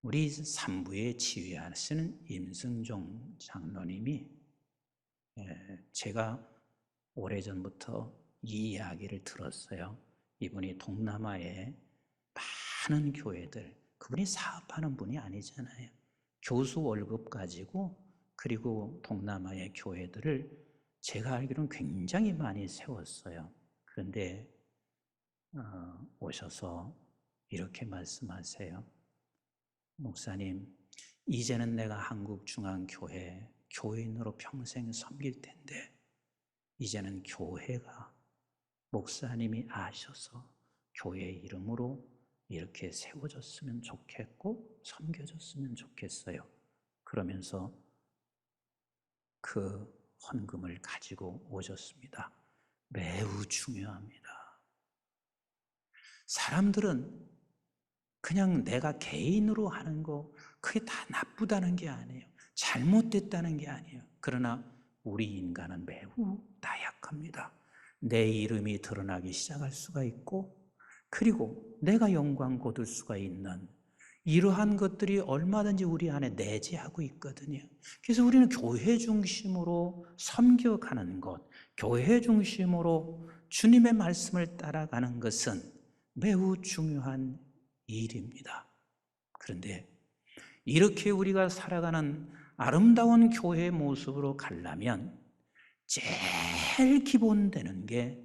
우리 산부에 지휘하시는 임승종 장로님이 제가 오래전부터 이 이야기를 들었어요. 이분이 동남아의 많은 교회들, 그분이 사업하는 분이 아니잖아요. 교수 월급 가지고 그리고 동남아의 교회들을 제가 알기로는 굉장히 많이 세웠어요. 그런데 오셔서 이렇게 말씀하세요. 목사님, 이제는 내가 한국중앙교회 교인으로 평생 섬길 텐데 이제는 교회가 목사님이 아셔서 교회 이름으로 이렇게 세워졌으면 좋겠고 섬겨졌으면 좋겠어요. 그러면서 그 헌금을 가지고 오셨습니다. 매우 중요합니다. 사람들은 그냥 내가 개인으로 하는 거 그게 다 나쁘다는 게 아니에요. 잘못됐다는 게 아니에요. 그러나 우리 인간은 매우 나약합니다. 내 이름이 드러나기 시작할 수가 있고 그리고 내가 영광 거둘 수가 있는 이러한 것들이 얼마든지 우리 안에 내재하고 있거든요. 그래서 우리는 교회 중심으로 섬겨가는 것, 교회 중심으로 주님의 말씀을 따라가는 것은 매우 중요한 일입니다. 그런데 이렇게 우리가 살아가는 아름다운 교회의 모습으로 가려면 제일 기본되는 게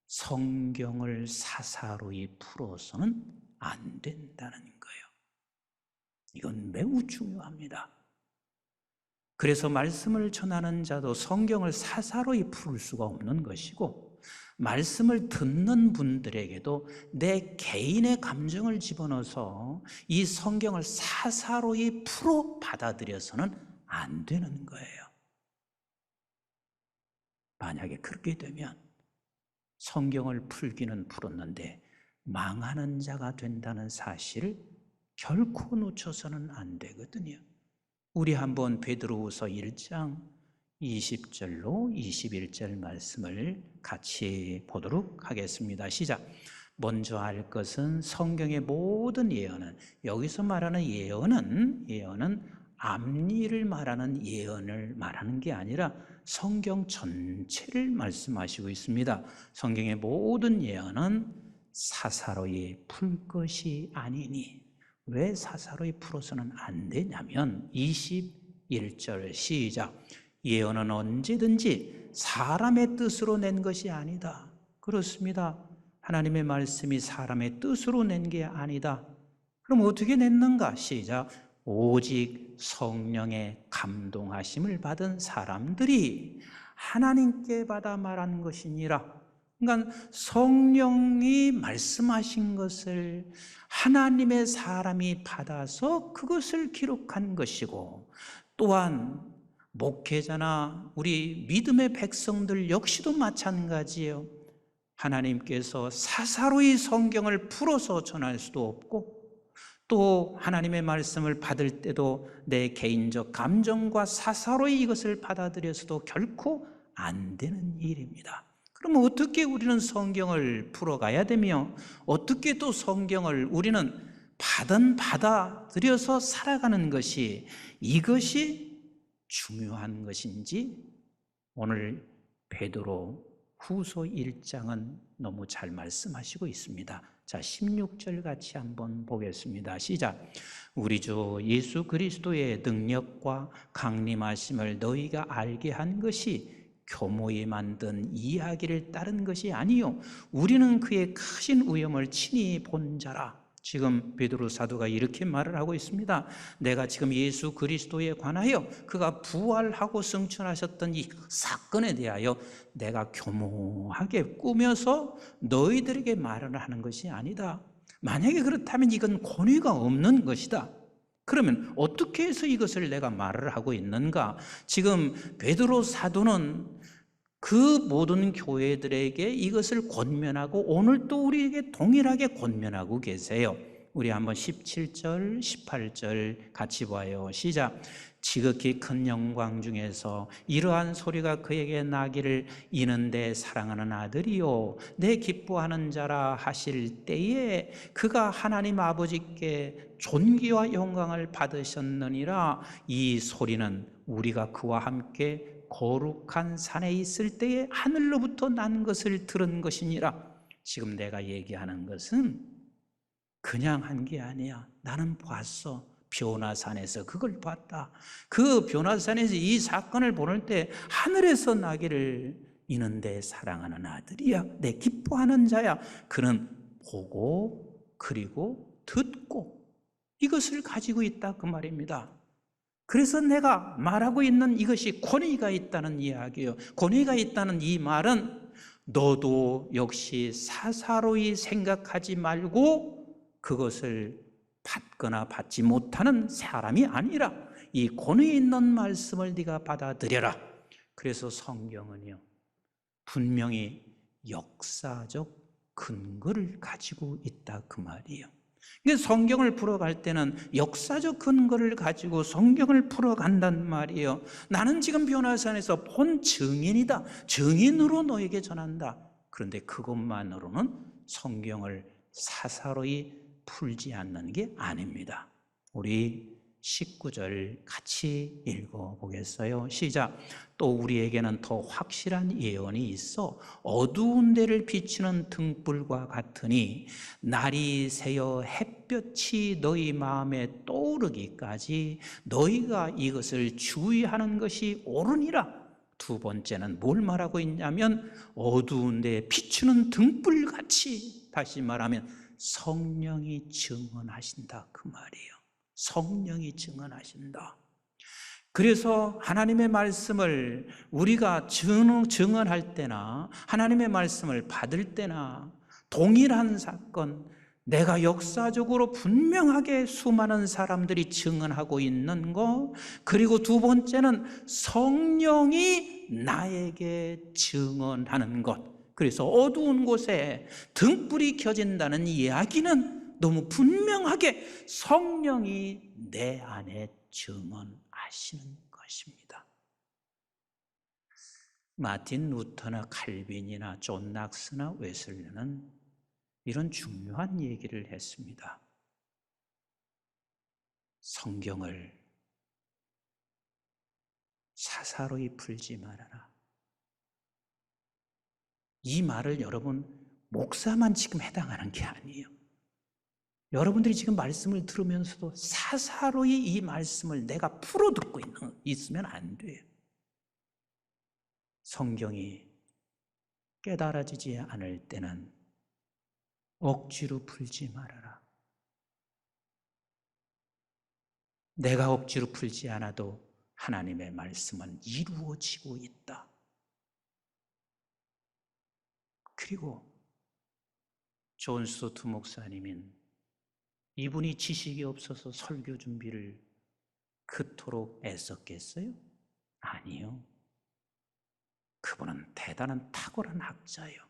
성경을 사사로이 풀어서는 안 된다는 거예요. 이건 매우 중요합니다. 그래서 말씀을 전하는 자도 성경을 사사로이 풀 수가 없는 것이고 말씀을 듣는 분들에게도 내 개인의 감정을 집어넣어서 이 성경을 사사로이 풀어 받아들여서는 안 되는 거예요. 만약에 그렇게 되면 성경을 풀기는 풀었는데 망하는 자가 된다는 사실을 결코 놓쳐서는 안 되거든요. 우리 한번 베드로후서 1장 20절로 21절 말씀을 같이 보도록 하겠습니다. 시작. 먼저 알 것은 성경의 모든 예언은, 여기서 말하는 예언은 앞일을 말하는 예언을 말하는 게 아니라 성경 전체를 말씀하시고 있습니다. 성경의 모든 예언은 사사로이 풀 것이 아니니. 왜 사사로이 풀어서는 안 되냐면 21절 시작. 예언은 언제든지 사람의 뜻으로 낸 것이 아니다. 그렇습니다. 하나님의 말씀이 사람의 뜻으로 낸 게 아니다. 그럼 어떻게 냈는가? 시작. 오직 성령의 감동하심을 받은 사람들이 하나님께 받아 말한 것이니라. 그러니까 성령이 말씀하신 것을 하나님의 사람이 받아서 그것을 기록한 것이고, 또한 목회자나 우리 믿음의 백성들 역시도 마찬가지예요. 하나님께서 사사로이 성경을 풀어서 전할 수도 없고 또 하나님의 말씀을 받을 때도 내 개인적 감정과 사사로이 이것을 받아들여서도 결코 안 되는 일입니다. 그러면 어떻게 우리는 성경을 풀어가야 되며 어떻게 또 성경을 우리는 받아들여서 살아가는 것이 이것이 중요한 것인지 오늘 베드로 후서 1장은 너무 잘 말씀하시고 있습니다. 자, 16절 같이 한번 보겠습니다. 시작. 우리 주 예수 그리스도의 능력과 강림하심을 너희가 알게 한 것이 교모에 만든 이야기를 따른 것이 아니요 우리는 그의 크신 위엄을 친히 본 자라. 지금 베드로 사도가 이렇게 말을 하고 있습니다. 내가 지금 예수 그리스도에 관하여 그가 부활하고 승천하셨던 이 사건에 대하여 내가 교모하게 꾸며서 너희들에게 말을 하는 것이 아니다. 만약에 그렇다면 이건 권위가 없는 것이다. 그러면 어떻게 해서 이것을 내가 말을 하고 있는가? 지금 베드로 사도는 그 모든 교회들에게 이것을 권면하고 오늘도 우리에게 동일하게 권면하고 계세요. 우리 한번 17절, 18절 같이 봐요. 시작. 지극히 큰 영광 중에서 이러한 소리가 그에게 나기를 이는 내 사랑하는 아들이요 내 기뻐하는 자라 하실 때에 그가 하나님 아버지께 존귀와 영광을 받으셨느니라. 이 소리는 우리가 그와 함께 거룩한 산에 있을 때에 하늘로부터 난 것을 들은 것이니라. 지금 내가 얘기하는 것은 그냥 한 게 아니야. 나는 봤어. 벼나산에서 그걸 봤다. 그 벼나산에서 이 사건을 보낼 때 하늘에서 나기를 이는 내 사랑하는 아들이야. 내 기뻐하는 자야. 그는 보고 그리고 듣고 이것을 가지고 있다 그 말입니다. 그래서 내가 말하고 있는 이것이 권위가 있다는 이야기예요. 권위가 있다는 이 말은 너도 역시 사사로이 생각하지 말고 그것을 받거나 받지 못하는 사람이 아니라 이 권위 있는 말씀을 네가 받아들여라. 그래서 성경은요 분명히 역사적 근거를 가지고 있다 그 말이에요. 성경을 풀어갈 때는 역사적 근거를 가지고 성경을 풀어간단 말이에요. 나는 지금 벼나산에서 본 증인이다. 증인으로 너에게 전한다. 그런데 그것만으로는 성경을 사사로이 풀지 않는 게 아닙니다. 우리 19절 같이 읽어보겠어요. 시작. 또 우리에게는 더 확실한 예언이 있어 어두운 데를 비추는 등불과 같으니 날이 새어 햇볕이 너희 마음에 떠오르기까지 너희가 이것을 주의하는 것이 옳으니라. 두 번째는 뭘 말하고 있냐면 어두운 데에 비추는 등불같이, 다시 말하면 성령이 증언하신다 그 말이에요. 성령이 증언하신다. 그래서 하나님의 말씀을 우리가 증언할 때나 하나님의 말씀을 받을 때나 동일한 사건, 내가 역사적으로 분명하게 수많은 사람들이 증언하고 있는 것, 그리고 두 번째는 성령이 나에게 증언하는 것. 그래서 어두운 곳에 등불이 켜진다는 이야기는 너무 분명하게 성령이 내 안에 증언하시는 것입니다. 마틴 루터나 칼빈이나 존 낙스나 웨슬리는 이런 중요한 얘기를 했습니다. 성경을 사사로이 풀지 말아라. 이 말을 여러분 목사만 지금 해당하는 게 아니에요. 여러분들이 지금 말씀을 들으면서도 사사로이 이 말씀을 내가 풀어 듣고 있으면 안 돼요. 성경이 깨달아지지 않을 때는 억지로 풀지 말아라. 내가 억지로 풀지 않아도 하나님의 말씀은 이루어지고 있다. 그리고 존 스토트 목사님은 이분이 지식이 없어서 설교 준비를 그토록 애썼겠어요? 아니요. 그분은 대단한 탁월한 학자예요.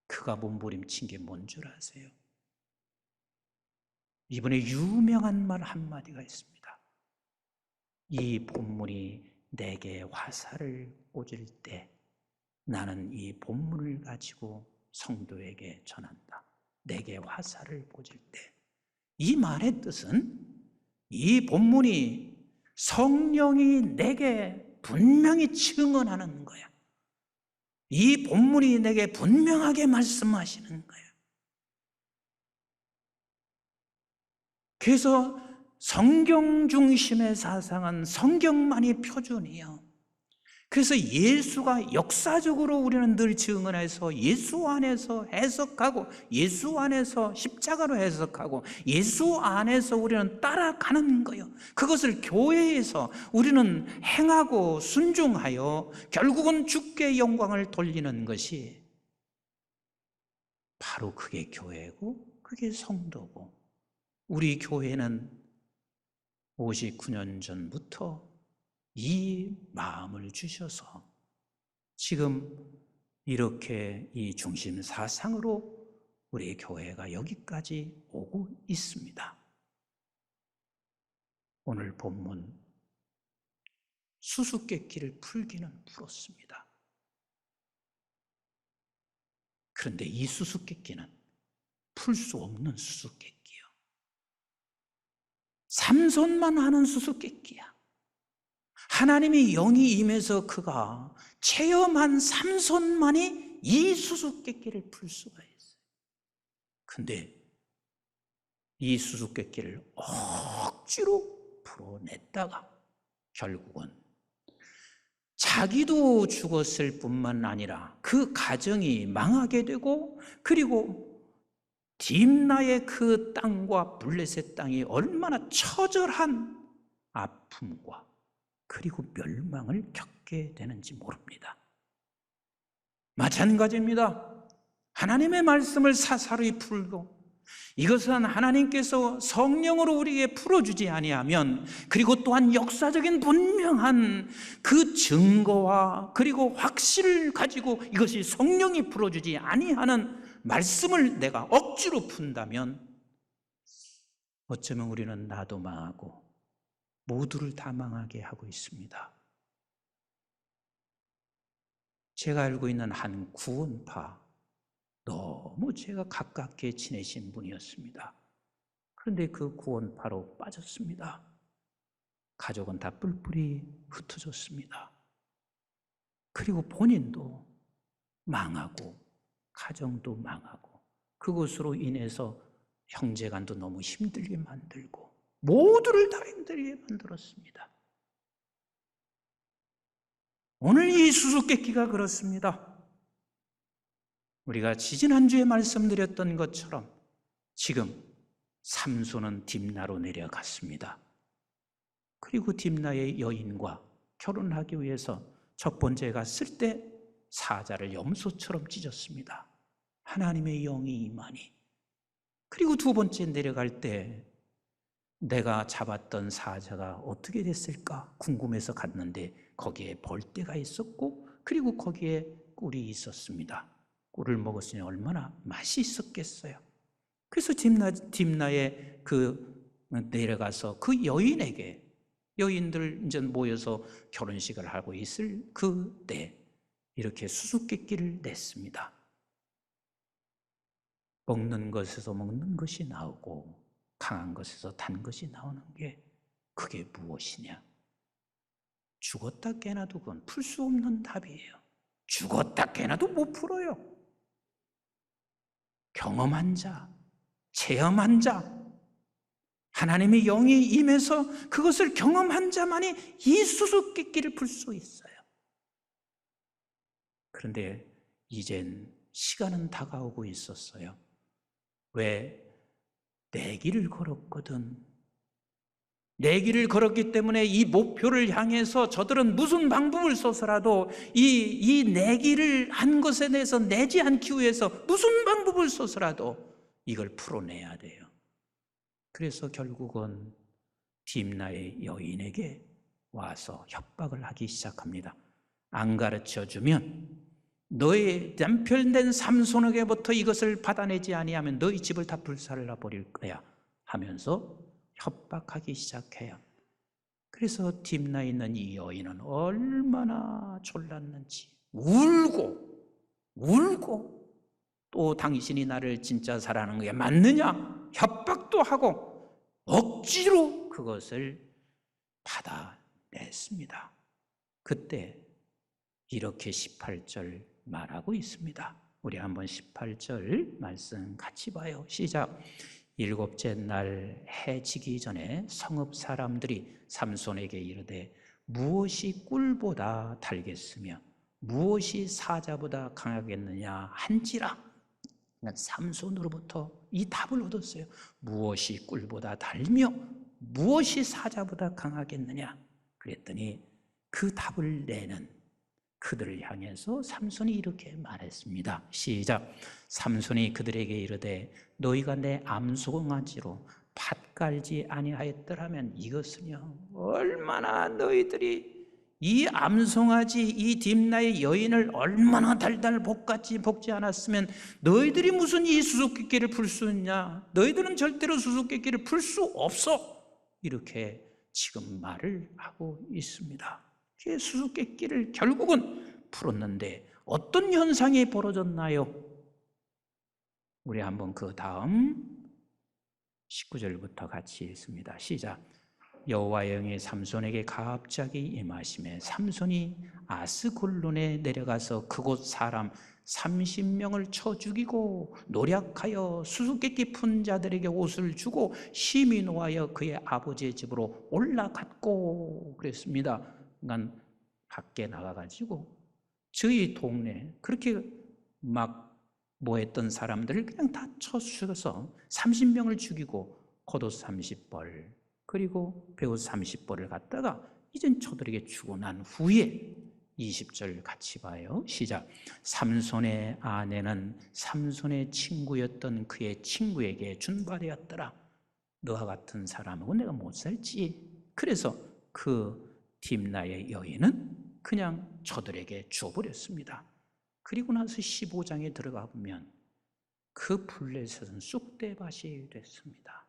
그가 몸부림친 게 뭔 줄 아세요? 이분의 유명한 말 한마디가 있습니다. 이 본문이 내게 화살을 꽂을 때 나는 이 본문을 가지고 성도에게 전한다. 내게 화살을 꽂을 때. 이 말의 뜻은 이 본문이 성령이 내게 분명히 증언하는 거야. 이 본문이 내게 분명하게 말씀하시는 거야. 그래서 성경 중심의 사상은 성경만이 표준이에요. 그래서 예수가 역사적으로 우리는 늘 증언해서 예수 안에서 해석하고 예수 안에서 십자가로 해석하고 예수 안에서 우리는 따라가는 거예요. 그것을 교회에서 우리는 행하고 순종하여 결국은 주께 영광을 돌리는 것이 바로 그게 교회고 그게 성도고, 우리 교회는 59년 전부터 이 마음을 주셔서 지금 이렇게 이 중심 사상으로 우리 교회가 여기까지 오고 있습니다. 오늘 본문 수수께끼를 풀기는 풀었습니다. 그런데 이 수수께끼는 풀 수 없는 수수께끼요. 삼손만 하는 수수께끼야. 하나님의 영이 임해서 그가 체험한 삼손만이 이 수수께끼를 풀 수가 있어요. 근데 이 수수께끼를 억지로 풀어냈다가 결국은 자기도 죽었을 뿐만 아니라 그 가정이 망하게 되고, 그리고 딥나의 그 땅과 블레셋 땅이 얼마나 처절한 아픔과 그리고 멸망을 겪게 되는지 모릅니다. 마찬가지입니다. 하나님의 말씀을 사사로이 풀고, 이것은 하나님께서 성령으로 우리에게 풀어주지 아니하면, 그리고 또한 역사적인 분명한 그 증거와 그리고 확신을 가지고 이것이 성령이 풀어주지 아니하는 말씀을 내가 억지로 푼다면 어쩌면 우리는 나도 망하고 모두를 다 망하게 하고 있습니다. 제가 알고 있는 한 구원파, 너무 제가 가깝게 지내신 분이었습니다. 그런데 그 구원파로 빠졌습니다. 가족은 다 뿔뿔이 흩어졌습니다. 그리고 본인도 망하고 가정도 망하고, 그것으로 인해서 형제간도 너무 힘들게 만들고 모두를 다 힘들게 만들었습니다. 오늘 이 수수께끼가 그렇습니다. 우리가 지지난주에 말씀드렸던 것처럼 지금 삼손은 딥나로 내려갔습니다. 그리고 딥나의 여인과 결혼하기 위해서 첫 번째 갔을 때 사자를 염소처럼 찢었습니다. 하나님의 영이 임하니. 그리고 두 번째 내려갈 때 내가 잡았던 사자가 어떻게 됐을까 궁금해서 갔는데 거기에 벌떼가 있었고, 그리고 거기에 꿀이 있었습니다. 꿀을 먹었으니 얼마나 맛이 있었겠어요. 그래서 딥나에 내려가서 그 여인에게, 여인들 이제 모여서 결혼식을 하고 있을 그때 이렇게 수수께끼를 냈습니다. 먹는 것에서 먹는 것이 나오고 강한 것에서 단 것이 나오는 게 그게 무엇이냐? 죽었다 깨나도 그건 풀 수 없는 답이에요. 죽었다 깨나도 못 풀어요. 경험한 자, 체험한 자, 하나님의 영이 임해서 그것을 경험한 자만이 이 수수께끼를 풀 수 있어요. 그런데 이젠 시간은 다가오고 있었어요. 왜? 내 길을 걸었거든. 내 길을 걸었기 때문에 이 목표를 향해서 저들은 무슨 방법을 써서라도 이 내 길을 한 것에 대해서 내지 않기 위해서 무슨 방법을 써서라도 이걸 풀어내야 돼요. 그래서 결국은 딥나의 여인에게 와서 협박을 하기 시작합니다. 안 가르쳐주면 너의 남편 된 삼손에게부터 이것을 받아내지 아니하면 너희 집을 다 불살라 버릴 거야 하면서 협박하기 시작해요. 그래서 딥나에 있는 이 여인은 얼마나 졸랐는지 울고 또 당신이 나를 진짜 사랑하는 게 맞느냐 협박도 하고 억지로 그것을 받아냈습니다. 그때 이렇게 18절 말하고 있습니다. 우리 한번 18절 말씀 같이 봐요. 시작. 일곱째 날 해 지기 전에 성읍 사람들이 삼손에게 이르되 무엇이 꿀보다 달겠으며 무엇이 사자보다 강하겠느냐 한지라. 삼손으로부터 이 답을 얻었어요. 무엇이 꿀보다 달며 무엇이 사자보다 강하겠느냐. 그랬더니 그 답을 내는 그들을 향해서 삼손이 이렇게 말했습니다. 시작. 삼손이 그들에게 이르되 너희가 내 암송아지로 팥 깔지 아니하였더라면 이것은요 얼마나 너희들이 이 암송아지, 이 딥나의 여인을 얼마나 달달 볶지 않았으면 너희들이 무슨 이 수수께끼를 풀 수 있냐? 너희들은 절대로 수수께끼를 풀 수 없어. 이렇게 지금 말을 하고 있습니다. 그 수수께끼를 결국은 풀었는데 어떤 현상이 벌어졌나요? 우리 한번 그 다음 19절부터 같이 읽습니다. 시작. 여호와의 영이 삼손에게 갑자기 임하시매 삼손이 아스골론에 내려가서 그곳 사람 30명을 쳐 죽이고 노략하여 수수께끼 푼 자들에게 옷을 주고 심히 노하여 그의 아버지의 집으로 올라갔고 그랬습니다. 난 밖에 나가가지고 저희 동네 그렇게 막 모였던 사람들을 그냥 다 쳐 죽여서 30명을 죽이고 겉옷 30벌 그리고 배옷 30벌을 갖다가 이젠 저들에게 주고 난 후에 20절 같이 봐요. 시작. 삼손의 아내는 삼손의 친구였던 그의 친구에게 준바되었더라. 너와 같은 사람하고 내가 못 살지. 그래서 그 딥나의 여인은 그냥 저들에게 줘버렸습니다. 그리고 나서 15장에 들어가 보면 그 블레셋은 쑥대밭이 됐습니다.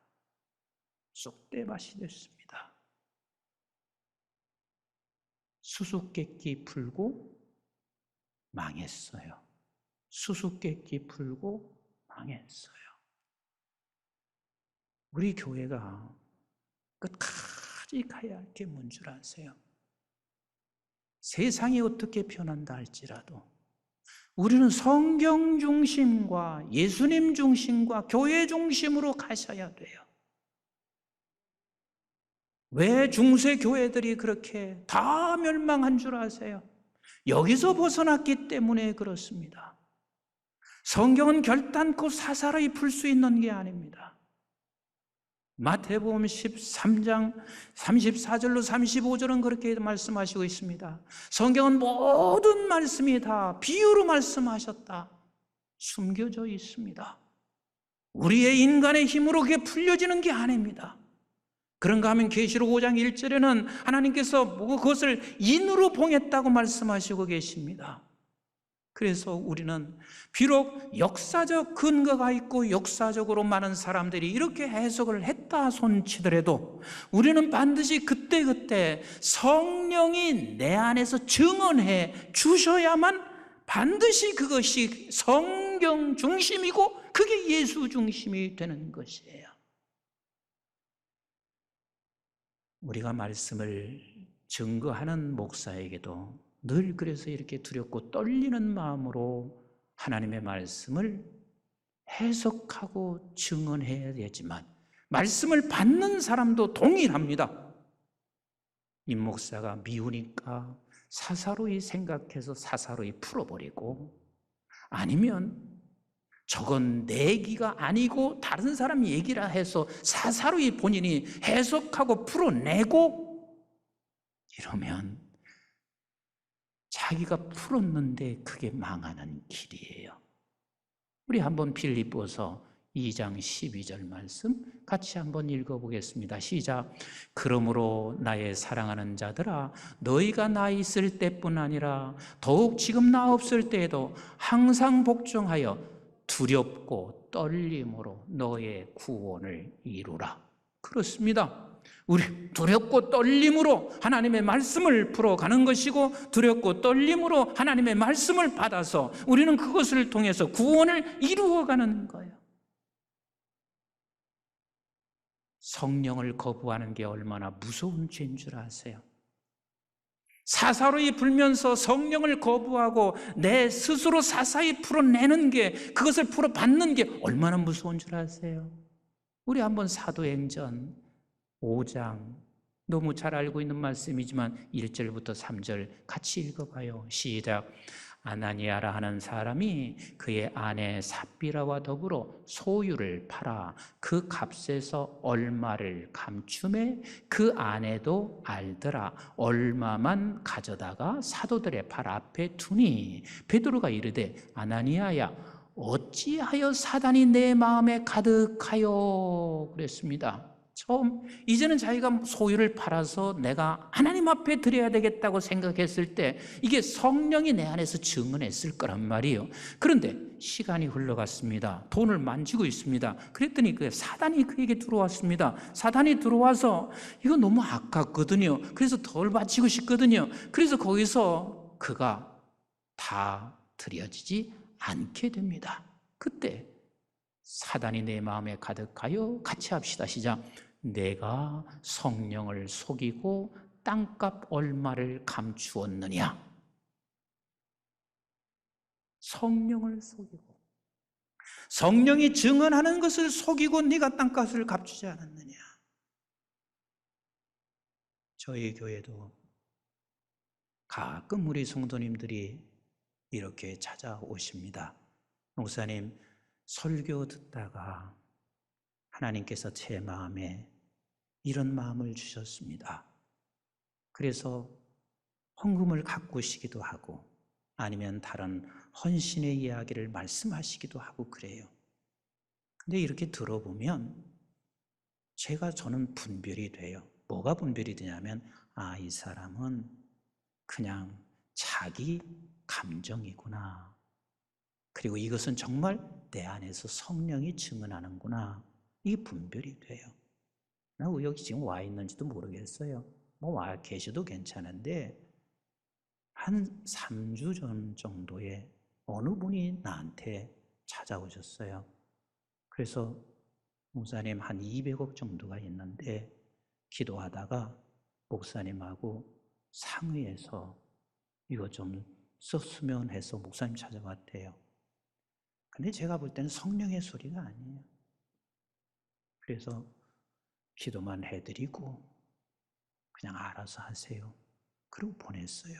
쑥대밭이 됐습니다. 수수께끼 풀고 망했어요. 수수께끼 풀고 망했어요. 우리 교회가 끝까지 가야 할 게 뭔 줄 아세요? 세상이 어떻게 변한다 할지라도 우리는 성경 중심과 예수님 중심과 교회 중심으로 가셔야 돼요. 왜 중세 교회들이 그렇게 다 멸망한 줄 아세요? 여기서 벗어났기 때문에 그렇습니다. 성경은 결단코 사사로이 풀 수 있는 게 아닙니다. 마태복음 13장 34절로 35절은 그렇게 말씀하시고 있습니다. 성경은 모든 말씀이 다 비유로 말씀하셨다. 숨겨져 있습니다. 우리의 인간의 힘으로 그게 풀려지는 게 아닙니다. 그런가 하면 계시록 5장 1절에는 하나님께서 그것을 인으로 봉했다고 말씀하시고 계십니다. 그래서 우리는 비록 역사적 근거가 있고 역사적으로 많은 사람들이 이렇게 해석을 했다 손치더라도 우리는 반드시 그때그때 성령이 내 안에서 증언해 주셔야만 반드시 그것이 성경 중심이고 그게 예수 중심이 되는 것이에요. 우리가 말씀을 증거하는 목사에게도 늘 그래서 이렇게 두렵고 떨리는 마음으로 하나님의 말씀을 해석하고 증언해야 되지만 말씀을 받는 사람도 동일합니다. 임 목사가 미우니까 사사로이 생각해서 사사로이 풀어버리고 아니면 저건 내 얘기가 아니고 다른 사람 얘기라 해서 사사로이 본인이 해석하고 풀어내고 이러면 자기가 풀었는데 그게 망하는 길이에요. 우리 한번 빌립보서 2장 12절 말씀 같이 한번 읽어보겠습니다. 시작. 그러므로 나의 사랑하는 자들아 너희가 나 있을 때뿐 아니라 더욱 지금 나 없을 때에도 항상 복종하여 두렵고 떨림으로 너의 구원을 이루라. 그렇습니다. 우리 두렵고 떨림으로 하나님의 말씀을 풀어가는 것이고 두렵고 떨림으로 하나님의 말씀을 받아서 우리는 그것을 통해서 구원을 이루어가는 거예요. 성령을 거부하는 게 얼마나 무서운 죄인 줄 아세요? 사사로이 불면서 성령을 거부하고 내 스스로 사사히 풀어내는 게 그것을 풀어받는 게 얼마나 무서운 줄 아세요? 우리 한번 사도행전 5장 너무 잘 알고 있는 말씀이지만 1절부터 3절 같이 읽어봐요. 시작. 아나니아라 하는 사람이 그의 아내 삽비라와 더불어 소유를 팔아 그 값에서 얼마를 감춤해 그 아내도 알더라. 얼마만 가져다가 사도들의 발 앞에 두니 베드로가 이르되 아나니아야 어찌하여 사단이 내 마음에 가득하여 그랬습니다. 이제는 자기가 소유를 팔아서 내가 하나님 앞에 드려야 되겠다고 생각했을 때 이게 성령이 내 안에서 증언했을 거란 말이에요. 그런데 시간이 흘러갔습니다. 돈을 만지고 있습니다. 그랬더니 사단이 그에게 들어왔습니다. 사단이 들어와서 이거 너무 아깝거든요. 그래서 덜 바치고 싶거든요. 그래서 거기서 그가 다 드려지지 않게 됩니다. 그때 사단이 내 마음에 가득하여 같이 합시다. 시작. 내가 성령을 속이고 땅값 얼마를 감추었느냐. 성령을 속이고 성령이 증언하는 것을 속이고 네가 땅값을 감추지 않았느냐. 저희 교회도 가끔 우리 성도님들이 이렇게 찾아오십니다. 목사님, 설교 듣다가 하나님께서 제 마음에 이런 마음을 주셨습니다. 그래서 헌금을 가꾸시기도 하고 아니면 다른 헌신의 이야기를 말씀하시기도 하고 그래요. 근데 이렇게 들어보면 저는 분별이 돼요. 뭐가 분별이 되냐면 이 사람은 그냥 자기 감정이구나. 그리고 이것은 정말 내 안에서 성령이 증언하는구나. 이게 분별이 돼요. 나 여기 지금 와 있는지도 모르겠어요. 와 계셔도 괜찮은데 한 3주 전 정도에 어느 분이 나한테 찾아오셨어요. 그래서 목사님 한 200억 정도가 있는데 기도하다가 목사님하고 상의해서 이거 좀 썼으면 해서 목사님 찾아왔대요. 근데 제가 볼 때는 성령의 소리가 아니에요. 그래서 기도만 해드리고 그냥 알아서 하세요. 그리고 보냈어요.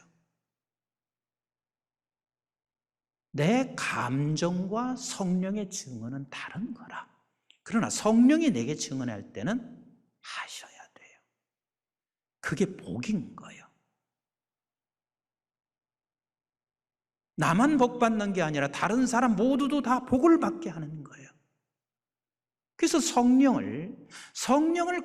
내 감정과 성령의 증언은 다른 거라. 그러나 성령이 내게 증언할 때는 하셔야 돼요. 그게 복인 거예요. 나만 복 받는 게 아니라 다른 사람 모두도 다 복을 받게 하는 거예요. 그래서 성령을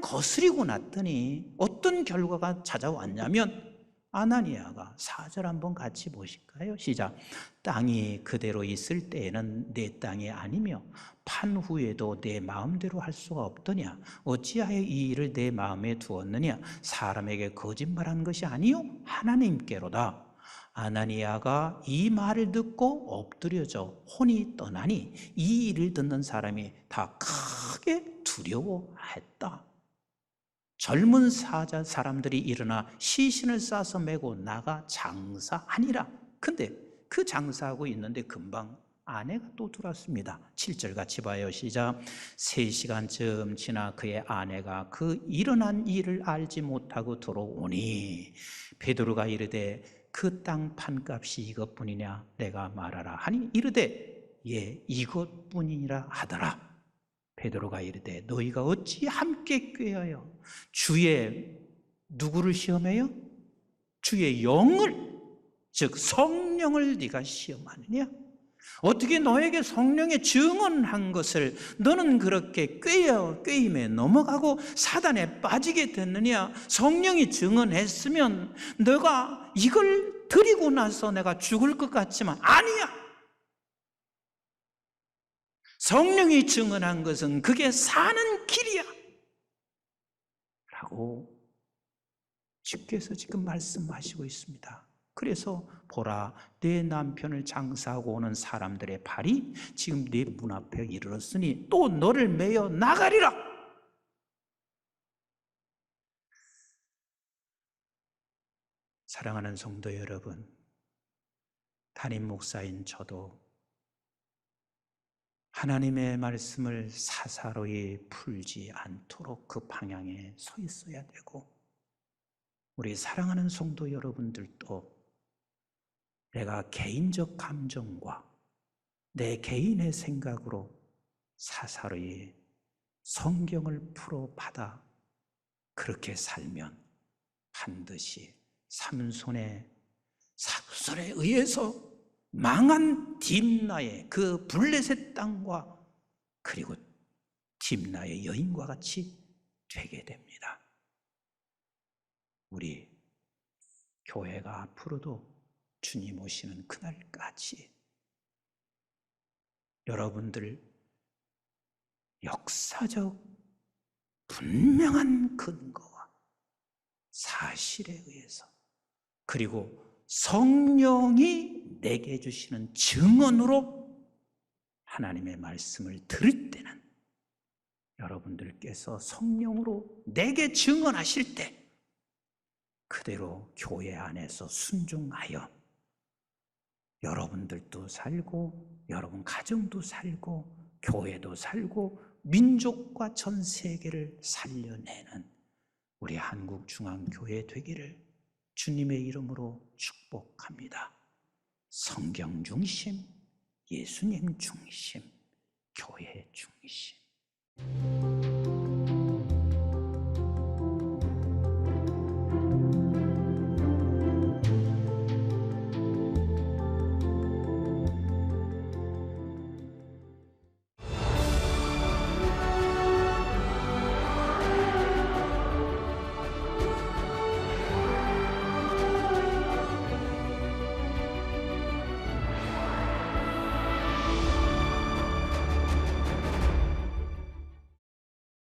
거스리고 났더니 어떤 결과가 찾아왔냐면 아나니아가 4절 한번 같이 보실까요? 시작. 땅이 그대로 있을 때에는 내 땅이 아니며 판 후에도 내 마음대로 할 수가 없더냐. 어찌하여 이 일을 내 마음에 두었느냐. 사람에게 거짓말한 것이 아니요 하나님께로다. 아나니아가 이 말을 듣고 엎드려져 혼이 떠나니 이 일을 듣는 사람이 다 크게 두려워했다. 젊은 사람들이 일어나 시신을 싸서 메고 나가 장사하니라. 근데 그 장사하고 있는데 금방 아내가 또 들어왔습니다. 7절 같이 봐요. 시작. 3시간쯤 지나 그의 아내가 그 일어난 일을 알지 못하고 들어오니 베드로가 이르되 그 땅 판값이 이것뿐이냐 내가 말하라 하니 이르되 예 이것뿐이니라 하더라. 베드로가 이르되 너희가 어찌 함께 꾀하여 주의 누구를 시험해요? 주의 영을 즉 성령을 네가 시험하느냐? 어떻게 너에게 성령의 증언한 것을 너는 그렇게 꾀임에 넘어가고 사단에 빠지게 됐느냐? 성령이 증언했으면 너가 이걸 드리고 나서 내가 죽을 것 같지만 아니야. 성령이 증언한 것은 그게 사는 길이야 라고 주께서 지금 말씀하시고 있습니다. 그래서 보라 내 남편을 장사하고 오는 사람들의 발이 지금 내 문 앞에 이르렀으니 또 너를 메어 나가리라. 사랑하는 성도 여러분, 담임 목사인 저도 하나님의 말씀을 사사로이 풀지 않도록 그 방향에 서 있어야 되고 우리 사랑하는 성도 여러분들도 내가 개인적 감정과 내 개인의 생각으로 사사로이 성경을 풀어받아 그렇게 살면 반드시 삼손에 의해서 망한 딥나의 그 블레셋 땅과 그리고 딥나의 여인과 같이 되게 됩니다. 우리 교회가 앞으로도 주님 오시는 그날까지 여러분들 역사적 분명한 근거와 사실에 의해서, 그리고 성령이 내게 주시는 증언으로 하나님의 말씀을 들을 때는 여러분들께서 성령으로 내게 증언하실 때 그대로 교회 안에서 순종하여 여러분들도 살고 여러분 가정도 살고 교회도 살고 민족과 전 세계를 살려내는 우리 한국중앙교회 되기를 주님의 이름으로 축복합니다. 성경 중심, 예수님 중심, 교회 중심.